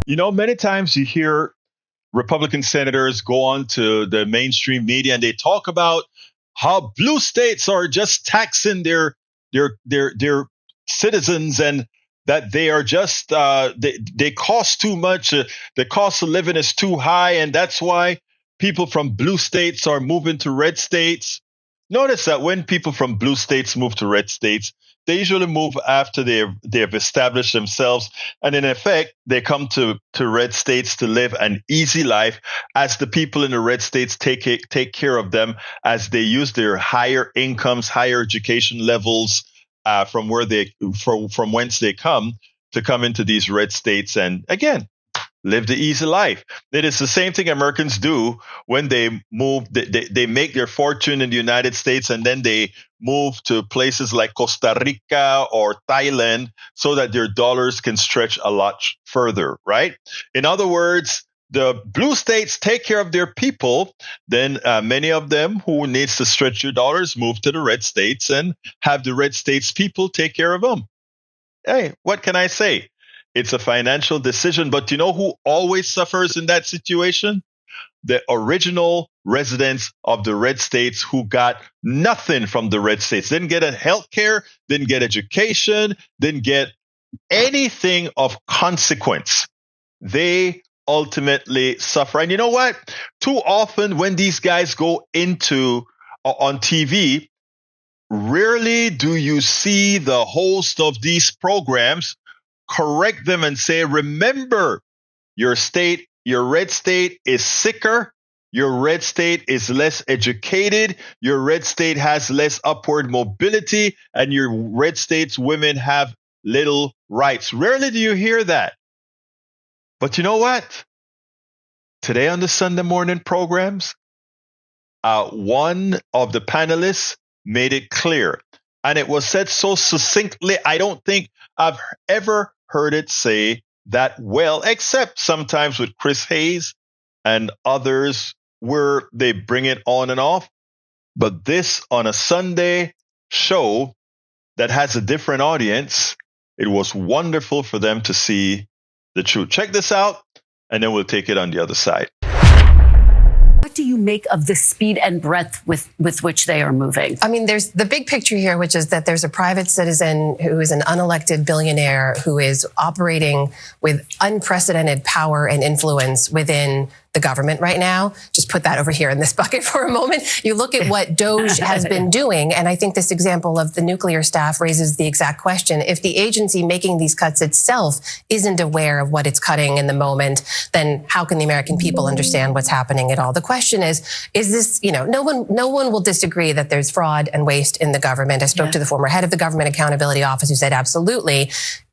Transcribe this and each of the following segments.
Many times you hear Republican senators go on to the mainstream media and they talk about how blue states are just taxing their citizens, and that they are just they cost too much. The cost of living is too high, and that's why people from blue states are moving to red states. Notice that when people from blue states move to red states, they usually move after they've established themselves, and in effect, they come to red states to live an easy life, as the people in the red states take care of them, as they use their higher incomes, higher education levels from whence they come to come into these red states, and again, live the easy life. It is the same thing Americans do when they move. They make their fortune in the United States, and then they move to places like Costa Rica or Thailand so that their dollars can stretch a lot further, right? In other words, the blue states take care of their people. Then many of them who needs to stretch their dollars move to the red states and have the red states people take care of them. Hey, what can I say? It's a financial decision, but you know who always suffers in that situation? The original residents of the red states who got nothing from the red states. Didn't get a health care, didn't get education, didn't get anything of consequence. They ultimately suffer. And you know what? Too often when these guys go into on TV, rarely do you see the host of these programs correct them and say, remember, your red state is sicker, your red state is less educated, your red state has less upward mobility, and your red state's women have little rights. Rarely do you hear that. But you know what? Today on the Sunday morning programs, one of the panelists made it clear, and it was said so succinctly, I don't think I've ever heard it say that well, except sometimes with Chris Hayes and others where they bring it on and off. But this on a Sunday show that has a different audience, it was wonderful for them to see the truth. Check this out, and then we'll take it on the other side. What do you make of the speed and breadth with which they are moving? I mean, there's the big picture here, which is that there's a private citizen who is an unelected billionaire who is operating with unprecedented power and influence within the government right now. Just put that over here in this bucket for a moment. You look at what DOJ has been doing, and I think this example of the nuclear staff raises the exact question. If the agency making these cuts itself isn't aware of what it's cutting in the moment, then how can the American people understand what's happening at all? The question is this, no one will disagree that there's fraud and waste in the government. I spoke to the former head of the Government Accountability Office who said absolutely.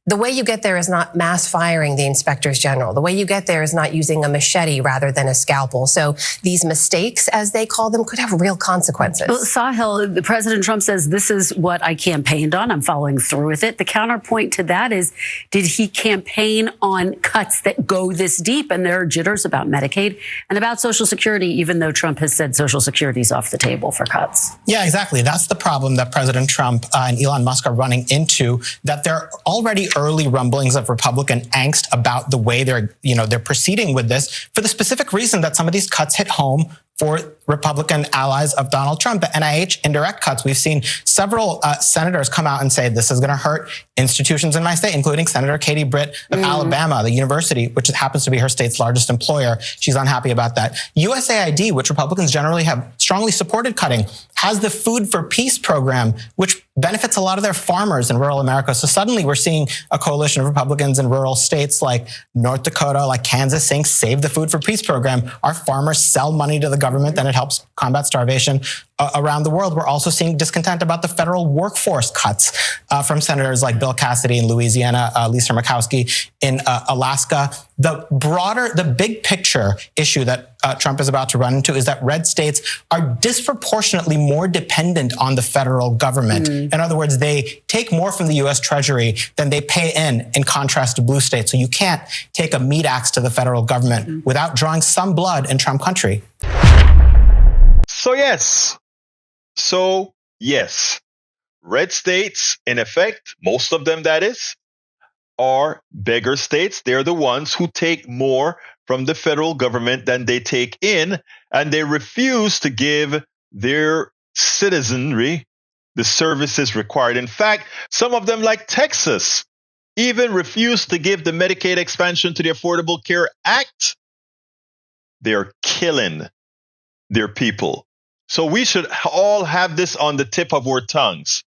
The way you get there is not mass firing the inspectors general. The way you get there is not using a machete rather than a scalpel. So these mistakes, as they call them, could have real consequences. Well, Sahil, President Trump says, this is what I campaigned on. I'm following through with it. The counterpoint to that is, did he campaign on cuts that go this deep? And there are jitters about Medicaid and about Social Security, even though Trump has said Social Security is off the table for cuts. Yeah, exactly. That's the problem that President Trump and Elon Musk are running into, that they're already early rumblings of Republican angst about the way they're proceeding with this, for the specific reason that some of these cuts hit home for Republican allies of Donald Trump. The NIH indirect cuts, we've seen several senators come out and say this is going to hurt institutions in my state, including Senator Katie Britt of Alabama, the university, which happens to be her state's largest employer. She's unhappy about that. USAID, which Republicans generally have strongly supported cutting, has the Food for Peace program, which benefits a lot of their farmers in rural America. So suddenly we're seeing a coalition of Republicans in rural states like North Dakota, like Kansas, saying, save the Food for Peace program. Our farmers sell money to the government, and it helps combat starvation around the world. We're also seeing discontent about the federal workforce cuts from senators like Bill Cassidy in Louisiana, Lisa Murkowski in Alaska. The big picture issue that Trump is about to run into is that red states are disproportionately more dependent on the federal government. In other words, they take more from the U.S. Treasury than they pay in contrast to blue states. So you can't take a meat axe to the federal government without drawing some blood in Trump country. So yes, red states, in effect, most of them that is, are beggar states. They're the ones who take more from the federal government than they take in, and they refuse to give their citizenry the services required. In fact, some of them, like Texas, even refuse to give the Medicaid expansion to the Affordable Care Act. They are killing their people. So we should all have this on the tip of our tongues.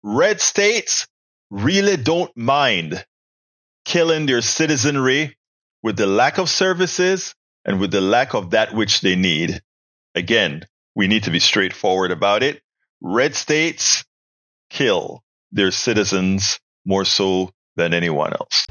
Red states really don't mind killing their citizenry with the lack of services and with the lack of that which they need. Again, we need to be straightforward about it. Red states kill their citizens more so than anyone else.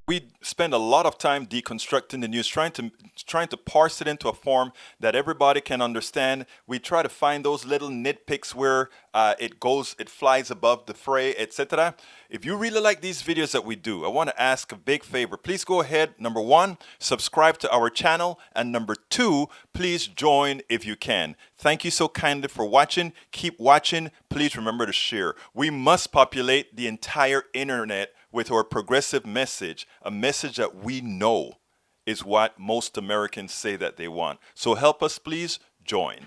We spend a lot of time deconstructing the news, trying to parse it into a form that everybody can understand. We try to find those little nitpicks where it flies above the fray, etc. If you really like these videos that we do, I want to ask a big favor. Please go ahead. Number one, subscribe to our channel, and number two, please join if you can. Thank you so kindly for watching. Keep watching. Please remember to share. We must populate the entire internet with our progressive message, a message that we know is what most Americans say that they want. So help us, please join.